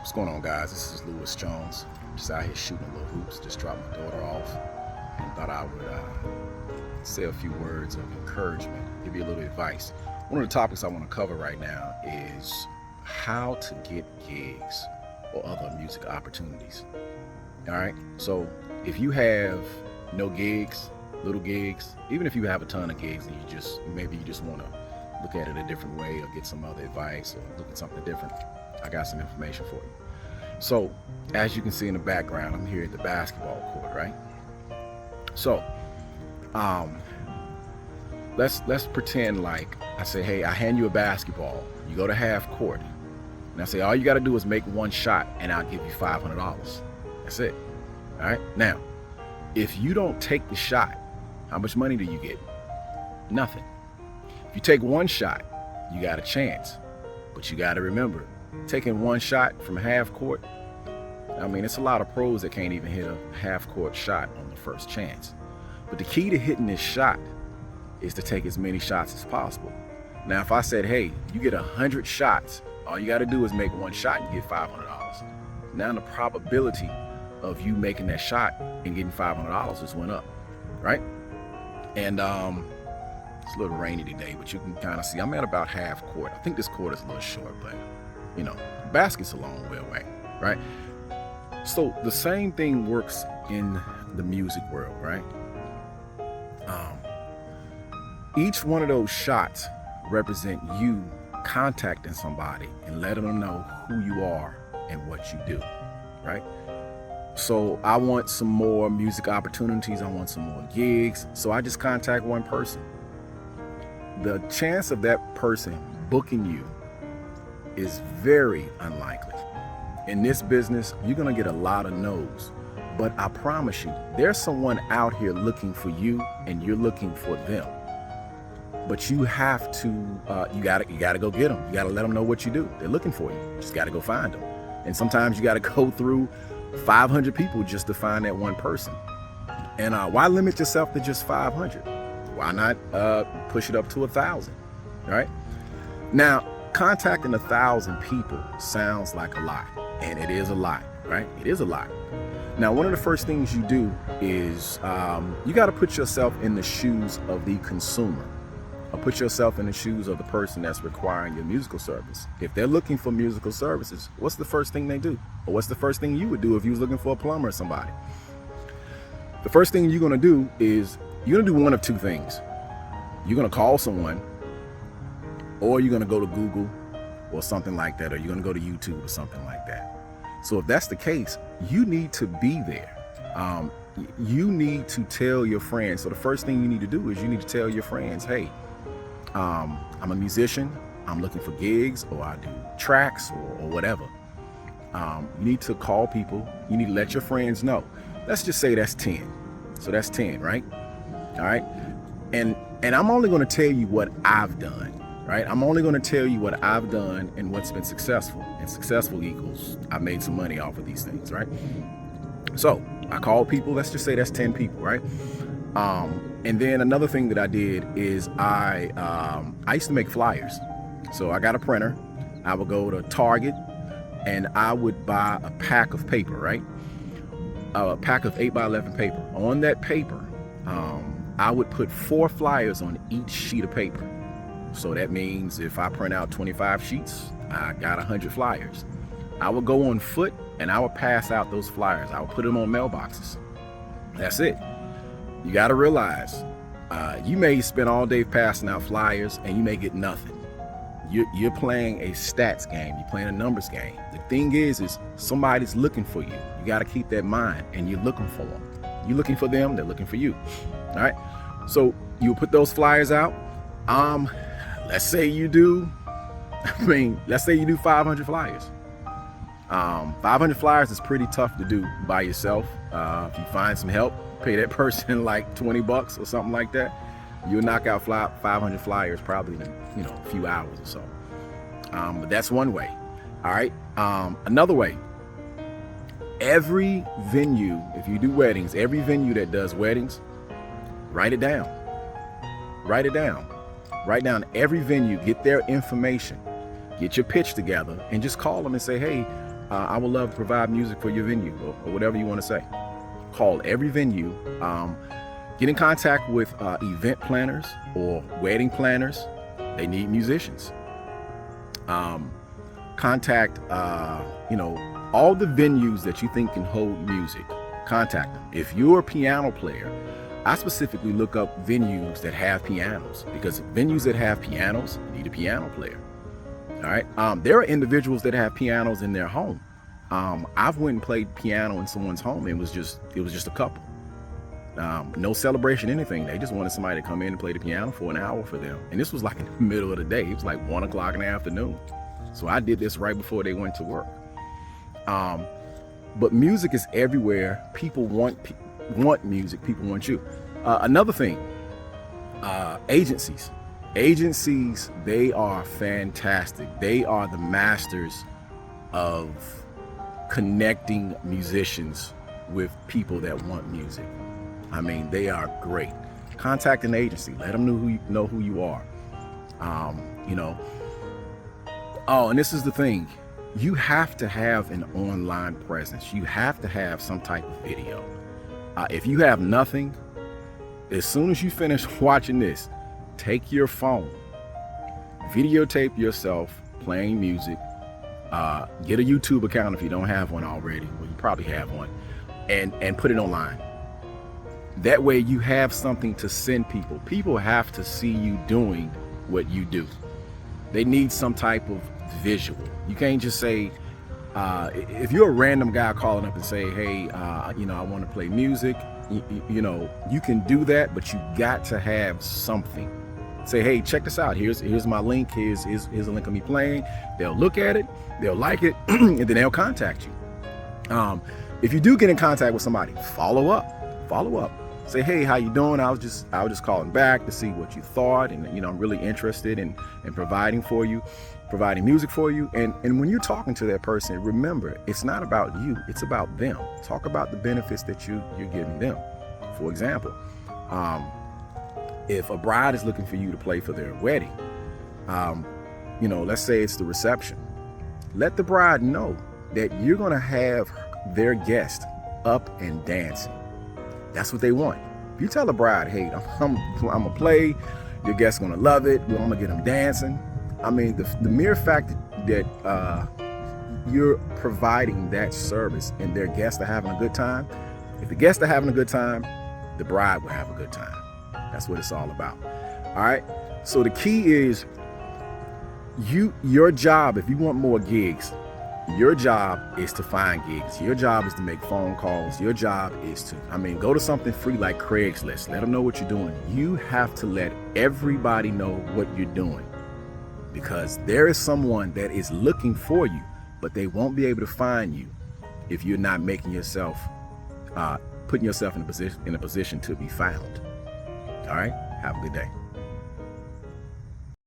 What's going on, guys? This is Lewis Jones. Just out here shooting a little hoops. Just dropped my daughter off and thought I would say a few words of encouragement, give you a little advice. One of the topics I want to cover right now is how to get gigs or other music opportunities. All right. So if you have no gigs, little gigs, even if you have a ton of gigs and maybe you just want to look at it a different way or get some other advice or look at something different, I got some information for you. So as you can see in the background, I'm here at the basketball court, right? So let's pretend like I say, hey, I hand you a basketball, you go to half court, and I say all you got to do is make one shot and I'll give you $500. That's it. All right. Now, if you don't take the shot, how much money do you get? Nothing. If you take one shot, you got a chance. But you got to remember, taking one shot from half court, I mean, it's a lot of pros that can't even hit a half court shot on the first chance. But the key to hitting this shot is to take as many shots as possible. Now, if I said, hey, you get 100 shots, all you got to do is make one shot and get $500. Now the probability of you making that shot and getting $500 just went up, right? And it's a little rainy today, but you can kind of see I'm at about half court. I think this court is a little short, but you know, the basket's a long way away, right? So the same thing works in the music world, right? Each one of those shots represent you contacting somebody and letting them know who you are and what you do, right? So I want some more music opportunities. I want some more gigs. So I just contact one person. The chance of that person booking you is very unlikely. In this business, you're going to get a lot of no's, but I promise you, there's someone out here looking for you and you're looking for them. But you have to, you gotta go get them. You gotta let them know what you do. They're looking for you. You just gotta go find them. And sometimes you gotta go through 500 people just to find that one person. And why limit yourself to just 500? Why not push it up to 1,000, right? Now, contacting 1,000 people sounds like a lot, and it is a lot, right? It is a lot. Now, one of the first things you do is you got to put yourself in the shoes of the consumer, or put yourself in the shoes of the person that's requiring your musical service. If they're looking for musical services, what's the first thing they do? Or what's the first thing you would do if you was looking for a plumber or somebody? The first thing you're going to do is you're going to do one of two things. You're going to call someone, or you're going to go to Google or something like that, or you're going to go to YouTube or something like that. So if that's the case, you need to be there. You need to tell your friends. So the first thing you need to do is you need to tell your friends, hey, I'm a musician, I'm looking for gigs, or I do tracks or whatever. You need to call people. You need to let your friends know. Let's just say that's 10. So that's 10, right? All right. And I'm only going to tell you what I've done, right? I'm only going to tell you what I've done and what's been successful. And successful equals I made some money off of these things, right? So I called people. Let's just say that's 10 people, right? And then another thing that I did is I used to make flyers. So I got a printer. I would go to Target and I would buy a pack of paper, right? A pack of 8x11 paper. On that paper, I would put 4 flyers on each sheet of paper. So that means if I print out 25 sheets, I got 100 flyers. I would go on foot and I would pass out those flyers. I would put them on mailboxes. That's it. You got to realize you may spend all day passing out flyers and you may get nothing. You're playing a stats game. You're playing a numbers game. The thing is somebody's looking for you. You got to keep that in mind, and you're looking for them. You're looking for them. They're looking for you. All right. So you put those flyers out. Let's say you do 500 flyers. 500 flyers is pretty tough to do by yourself. If you find some help, pay that person like $20 or something like that, you'll knock out 500 flyers probably in a few hours or so. But that's one way. All right. Another way, every venue, if you do weddings, every venue that does weddings, write it down. Write it down. Write down every venue, get their information, get your pitch together, and just call them and say, hey, I would love to provide music for your venue or whatever you want to say. Call every venue. Get in contact with event planners or wedding planners. They need musicians. Contact, all the venues that you think can hold music. Contact them. If you're a piano player, I specifically look up venues that have pianos, because venues that have pianos need a piano player. All right. There are individuals that have pianos in their home. I've went and played piano in someone's home. It was just a couple. No celebration, anything. They just wanted somebody to come in and play the piano for an hour for them. And this was like in the middle of the day. It was like 1 o'clock in the afternoon. So I did this right before they went to work. But music is everywhere. People want music. People want you. Another thing, agencies. Agencies, they are fantastic. They are the masters of connecting musicians with people that want music. I mean, they are great. Contact an agency. Let them know who you are. Oh, and this is the thing. You have to have an online presence. You have to have some type of video. If you have nothing, as soon as you finish watching this, take your phone, videotape yourself playing music, get a YouTube account if you don't have one already. Well, you probably have one, and put it online. That way you have something to send people. People have to see you doing what you do. They need some type of visual. You can't just say, if you're a random guy calling up and say, hey, I want to play music, you can do that, but you got to have something. Say, hey, check this out. Here's my link. Here's a link of me playing. They'll look at it, they'll like it, and then they'll contact you. If you do get in contact with somebody, follow up. Say, hey, how you doing? I was just calling back to see what you thought, and I'm really interested in providing music for you. And when you're talking to that person, remember, it's not about you, it's about them. Talk about the benefits that you're giving them. For example, if a bride is looking for you to play for their wedding, let's say it's the reception, let the bride know that you're going to have their guest up and dancing. That's what they want. If you tell the bride, hey, I'm gonna play, your guest's gonna love it, I'm gonna get them dancing. I mean, the mere fact that you're providing that service and their guests are having a good time, if the guests are having a good time, the bride will have a good time. That's what it's all about. All right. So the key is your job, if you want more gigs, your job is to find gigs. Your job is to make phone calls. Your job is to, go to something free like Craigslist. Let them know what you're doing. You have to let everybody know what you're doing, because there is someone that is looking for you, but they won't be able to find you if you're not making yourself, putting yourself in a position to be found. All right. Have a good day.